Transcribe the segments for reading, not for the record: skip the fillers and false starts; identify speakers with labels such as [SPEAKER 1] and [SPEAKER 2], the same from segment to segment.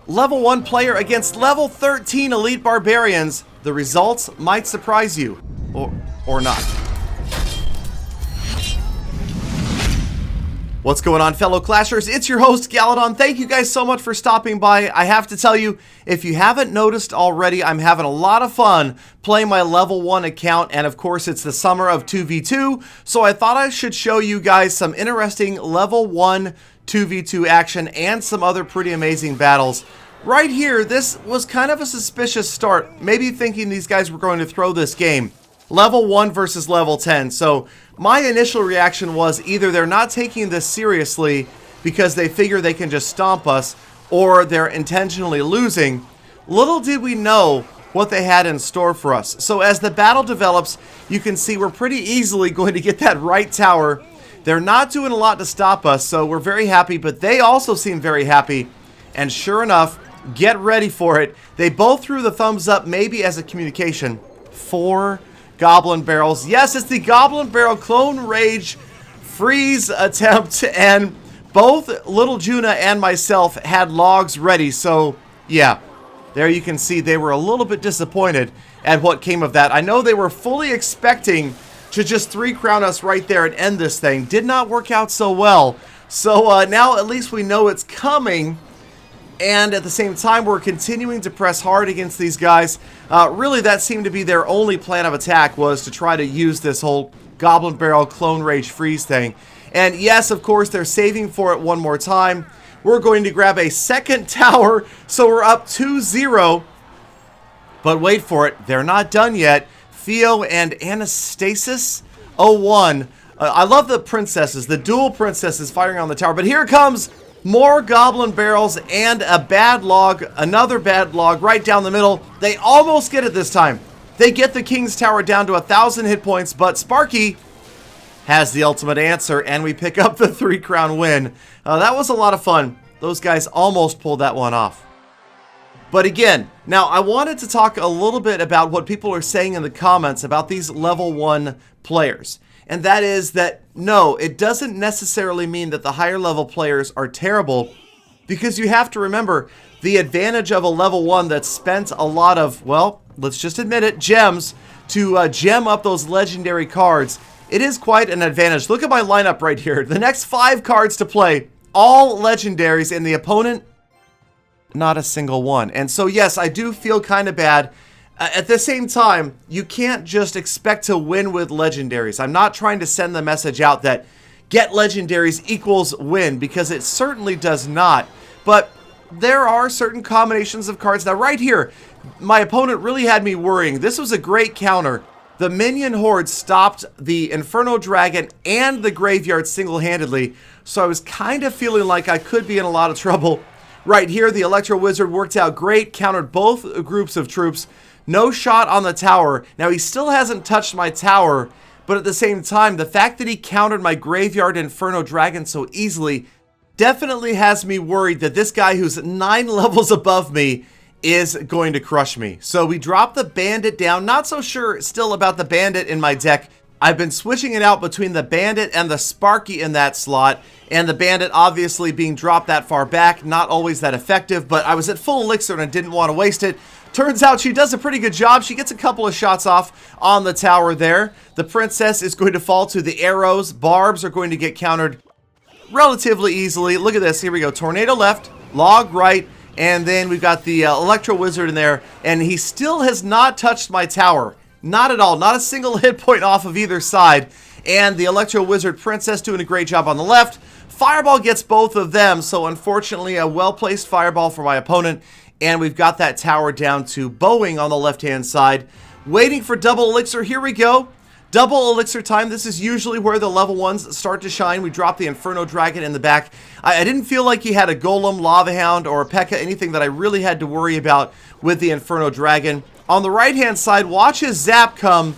[SPEAKER 1] Level 1 player against level 13 Elite Barbarians. The results might surprise you. Or not. What's going on, fellow Clashers? It's your host, Galadon. Thank you guys so much for stopping by. I have to tell you, if you haven't noticed already, I'm having a lot of fun playing my level 1 account, and of course, it's the summer of 2v2, so I thought I should show you guys some interesting level 1 2v2 action and some other pretty amazing battles. Right here, this was kind of a suspicious start, maybe thinking these guys were going to throw this game. Level 1 versus level 10, so my initial reaction was either they're not taking this seriously because they figure they can just stomp us, or they're intentionally losing. Little did we know what they had in store for us. So as the battle develops, you can see we're pretty easily going to get that right tower. They're not doing a lot to stop us, so we're very happy, but they also seem very happy. And sure enough, get ready for it. They both threw the thumbs up, maybe as a communication. 4 Goblin Barrels. Yes, it's the Goblin Barrel Clone Rage freeze attempt, and both Little Juna and myself had logs ready, so yeah, there you can see they were a little bit disappointed at what came of that. I know they were fully expecting to just 3-crown us right there and end this thing. Did not work out so well, so now at least we know it's coming. And at the same time, we're continuing to press hard against these guys. Really, that seemed to be their only plan of attack, was to try to use this whole Goblin Barrel Clone Rage freeze thing. And yes, of course, they're saving for it one more time. We're going to grab a second tower, so we're up 2-0. But wait for it, they're not done yet. Theo and Anastasis 01. I love the princesses, the dual princesses firing on the tower. But here comes more Goblin Barrels and a bad log, another bad log right down the middle. They almost get it this time. They get the King's Tower down to 1,000 hit points, but Sparky has the ultimate answer, and we pick up the 3-crown win. That was a lot of fun. Those guys almost pulled that one off. But again, now I wanted to talk a little bit about what people are saying in the comments about these level 1 players. And that is that, no, it doesn't necessarily mean that the higher level players are terrible, because you have to remember the advantage of a level 1 that's spent a lot of, well, let's just admit it, gems to gem up those legendary cards. It is quite an advantage. Look at my lineup right here. The next 5 cards to play, all legendaries, and the opponent, not a single one. And so, yes, I do feel kind of bad. At the same time, you can't just expect to win with legendaries. I'm not trying to send the message out that get legendaries equals win, because it certainly does not. But there are certain combinations of cards. Now right here, my opponent really had me worrying. This was a great counter. The minion horde stopped the Inferno Dragon and the graveyard single-handedly, so I was kind of feeling like I could be in a lot of trouble. Right here, the Electro Wizard worked out great, countered both groups of troops. No shot on the tower. Now, he still hasn't touched my tower, but at the same time, the fact that he countered my Graveyard Inferno Dragon so easily definitely has me worried that this guy who's 9 levels above me is going to crush me. So we drop the Bandit down. Not so sure still about the Bandit in my deck. I've been switching it out between the Bandit and the Sparky in that slot, and the Bandit obviously being dropped that far back, not always that effective, but I was at full elixir and I didn't want to waste it. Turns out she does a pretty good job. She gets a couple of shots off on the tower there. The princess is going to fall to the arrows. Barbs are going to get countered relatively easily. Look at this. Here we go. Tornado left, log right, and then we've got the Electro Wizard in there, and he still has not touched my tower. Not at all. Not a single hit point off of either side. And the Electro Wizard Princess doing a great job on the left. Fireball gets both of them, so unfortunately a well-placed fireball for my opponent. And we've got that tower down to Bowing on the left-hand side. Waiting for double elixir. Here we go. Double elixir time. This is usually where the level 1s start to shine. We drop the Inferno Dragon in the back. I didn't feel like he had a Golem, Lava Hound, or a P.E.K.K.A, anything that I really had to worry about with the Inferno Dragon. On the right-hand side, watch his zap come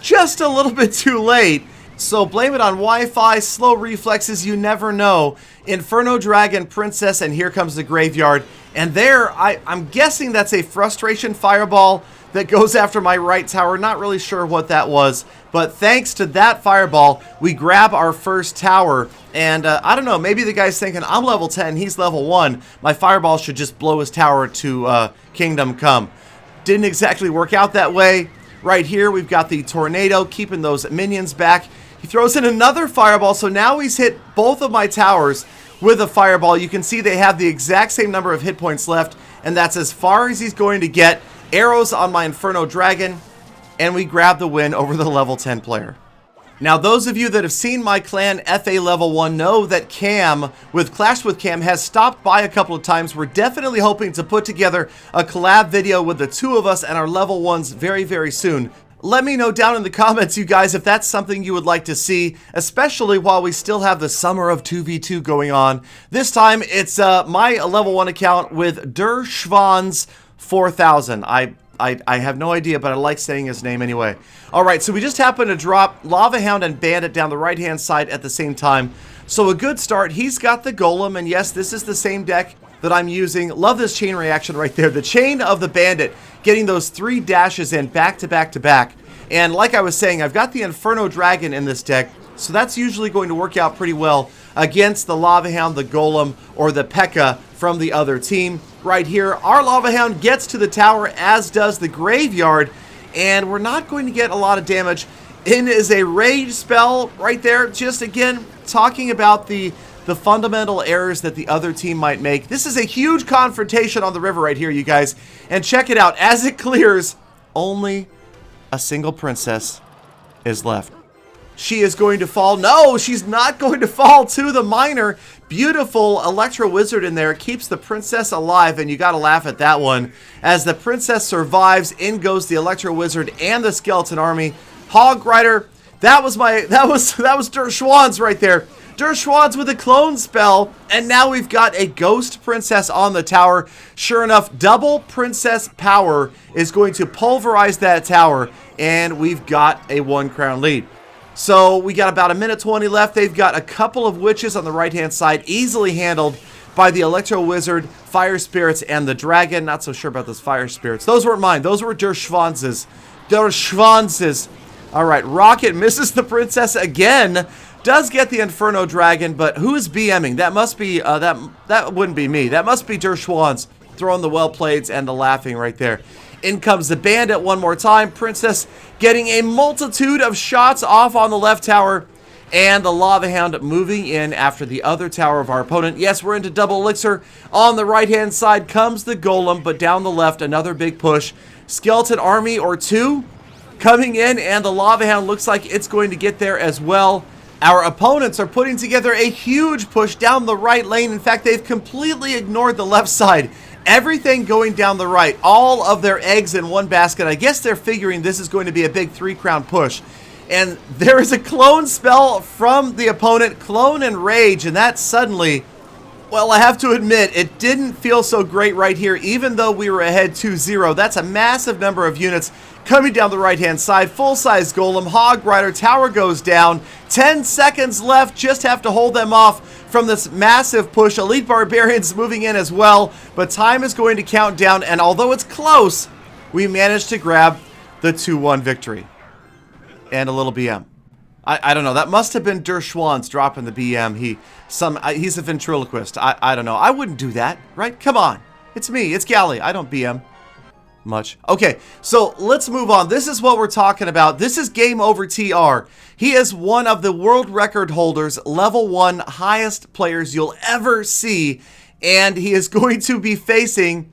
[SPEAKER 1] just a little bit too late. So blame it on Wi-Fi, slow reflexes, you never know. Inferno Dragon, Princess, and here comes the graveyard. And there, I'm guessing that's a Frustration Fireball that goes after my right tower. Not really sure what that was. But thanks to that Fireball, we grab our first tower. And I don't know, maybe the guy's thinking, I'm level 10, he's level 1. My Fireball should just blow his tower to Kingdom Come. Didn't exactly work out that way. Right here, we've got the Tornado, keeping those minions back. He throws in another Fireball, so now he's hit both of my towers with a Fireball. You can see they have the exact same number of hit points left, and that's as far as he's going to get. Arrows on my Inferno Dragon, and we grab the win over the level 10 player. Now, those of you that have seen my clan FA level 1 know that Cam, with Clash with Cam, has stopped by a couple of times. We're definitely hoping to put together a collab video with the two of us and our level 1s very, very soon. Let me know down in the comments, you guys, if that's something you would like to see, especially while we still have the summer of 2v2 going on. This time, it's my level 1 account with Der Schwanz 4000. I have no idea, but I like saying his name anyway. Alright, so we just happened to drop Lava Hound and Bandit down the right-hand side at the same time. So a good start. He's got the Golem, and yes, this is the same deck that I'm using. Love this chain reaction right there. The chain of the Bandit, getting those 3 dashes in back to back to back. And like I was saying, I've got the Inferno Dragon in this deck, so that's usually going to work out pretty well against the Lava Hound, the Golem, or the P.E.K.K.A. from the other team. Right here, our Lava Hound gets to the tower, as does the Graveyard, and we're not going to get a lot of damage. In is a Rage spell right there, just again, talking about the fundamental errors that the other team might make. This is a huge confrontation on the river right here, you guys. And check it out. As it clears, only a single princess is left. She is going to fall. No, she's not going to fall to the miner. Beautiful Electro Wizard in there. Keeps the princess alive, and you got to laugh at that one. As the princess survives, in goes the Electro Wizard and the Skeleton Army. Hog Rider. That was Der Schwanz right there. Der Schwanz with a clone spell, and now we've got a Ghost Princess on the tower. Sure enough, double Princess power is going to pulverize that tower, and we've got a 1 crown lead. So we got about 1:20 left. They've got a couple of witches on the right-hand side, easily handled by the Electro Wizard, Fire Spirits, and the Dragon. Not so sure about those Fire Spirits. Those weren't mine. Those were Der Schwanz's. Der Schwanz's. All right, Rocket misses the Princess again. Does get the Inferno Dragon, but who's BMing? That must be, that wouldn't be me. That must be Der Schwanz throwing the well-playeds and the laughing right there. In comes the Bandit one more time. Princess getting a multitude of shots off on the left tower. And the Lava Hound moving in after the other tower of our opponent. Yes, we're into double elixir. On the right-hand side comes the Golem, but down the left, another big push. Skeleton Army or 2 coming in, and the Lava Hound looks like it's going to get there as well. Our opponents are putting together a huge push down the right lane. In fact, they've completely ignored the left side. Everything going down the right. All of their eggs in one basket. I guess they're figuring this is going to be a big 3-crown push. And there is a clone spell from the opponent, Clone and Rage, and that suddenly, well, I have to admit, it didn't feel so great right here, even though we were ahead 2-0. That's a massive number of units coming down the right-hand side. Full-size Golem, Hog Rider, tower goes down. 10 seconds left, just have to hold them off from this massive push. Elite Barbarians moving in as well, but time is going to count down, and although it's close, we managed to grab the 2-1 victory. And a little BM. I don't know. That must have been Der Schwanz dropping the BM. He's a ventriloquist. I don't know. I wouldn't do that, right? Come on. It's me. It's Gally. I don't BM much. Okay, so let's move on. This is what we're talking about. This is Game Over TR. He is one of the world record holders, level 1 highest players you'll ever see, and he is going to be facing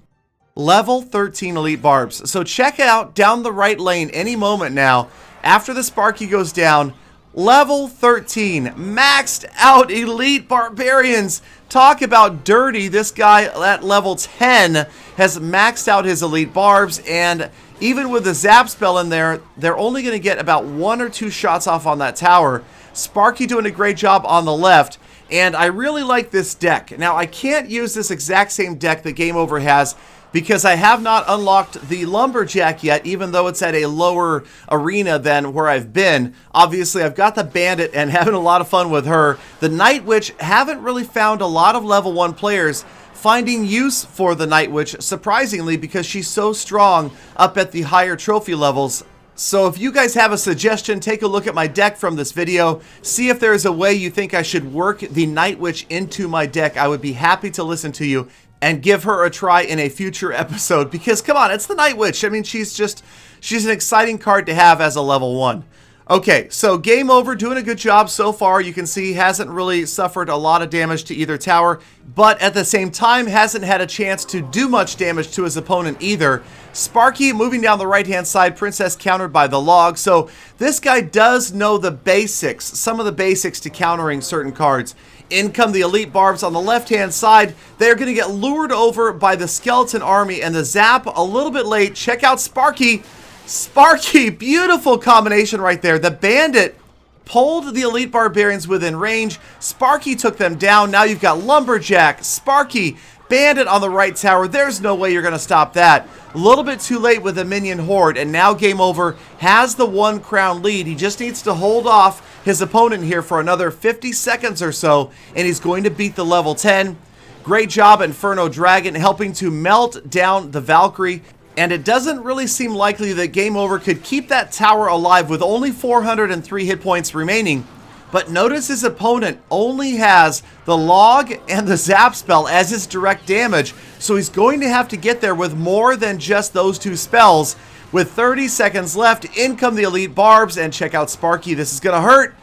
[SPEAKER 1] level 13 Elite Barbs. So check out down the right lane any moment now. After the Sparky goes down, level 13, maxed out Elite Barbarians. Talk about dirty. This guy at level 10 has maxed out his Elite Barbs, and even with the Zap spell in there, they're only going to get about 1 or 2 shots off on that tower. Sparky doing a great job on the left. and I really like this deck. Now, I can't use this exact same deck that Game Over has because I have not unlocked the Lumberjack yet, even though it's at a lower arena than where I've been. Obviously, I've got the Bandit and having a lot of fun with her. The Night Witch, haven't really found a lot of level 1 players finding use for the Night Witch, surprisingly, because she's so strong up at the higher trophy levels. So if you guys have a suggestion, take a look at my deck from this video. See if there's a way you think I should work the Night Witch into my deck. I would be happy to listen to you and give her a try in a future episode. Because, come on, it's the Night Witch. I mean, she's an exciting card to have as a level 1. Okay, so Game Over, doing a good job so far. You can see hasn't really suffered a lot of damage to either tower, but at the same time hasn't had a chance to do much damage to his opponent either. Sparky moving down the right-hand side, Princess countered by the log. So this guy does know the basics, some of the basics to countering certain cards. In come the Elite Barbs on the left-hand side. They're going to get lured over by the Skeleton Army, and the zap a little bit late. Check out Sparky. Sparky, beautiful combination right there. The Bandit pulled the Elite Barbarians within range. Sparky took them down. Now you've got Lumberjack, Sparky, Bandit on the right tower. There's no way you're going to stop that. A little bit too late with the minion horde, and now Game Over has the 1 crown lead. He just needs to hold off his opponent here for another 50 seconds or so, and he's going to beat the level 10. Great job, Inferno Dragon, helping to melt down the Valkyrie. And it doesn't really seem likely that Game Over could keep that tower alive with only 403 hit points remaining. But notice his opponent only has the log and the zap spell as his direct damage, so he's going to have to get there with more than just those 2 spells. With 30 seconds left, in come the Elite Barbs, and check out Sparky. This is going to hurt.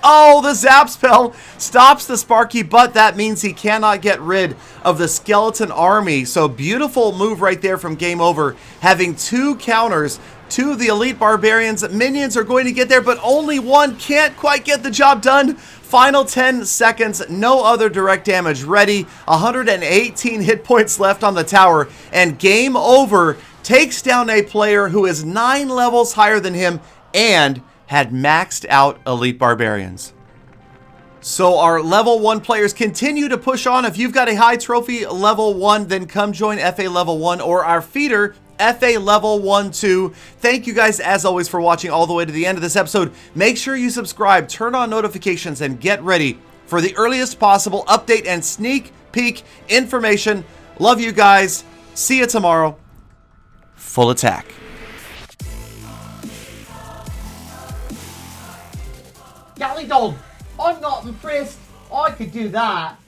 [SPEAKER 1] Oh, the zap spell stops the Sparky, but that means he cannot get rid of the Skeleton Army. So beautiful move right there from Game Over, having 2 counters to the Elite Barbarians. Minions are going to get there, but only 1 can't quite get the job done. Final 10 seconds, no other direct damage ready. 118 hit points left on the tower, and Game Over takes down a player who is 9 levels higher than him and had maxed out Elite Barbarians. So our level 1 players continue to push on. If you've got a high trophy level 1, then come join FA level 1 or our feeder FA level 1 too. Thank you guys as always for watching all the way to the end of this episode. Make sure you subscribe, turn on notifications, and get ready for the earliest possible update and sneak peek information. Love you guys. See you tomorrow. Full attack.
[SPEAKER 2] Galadon, I'm not impressed. I could do that.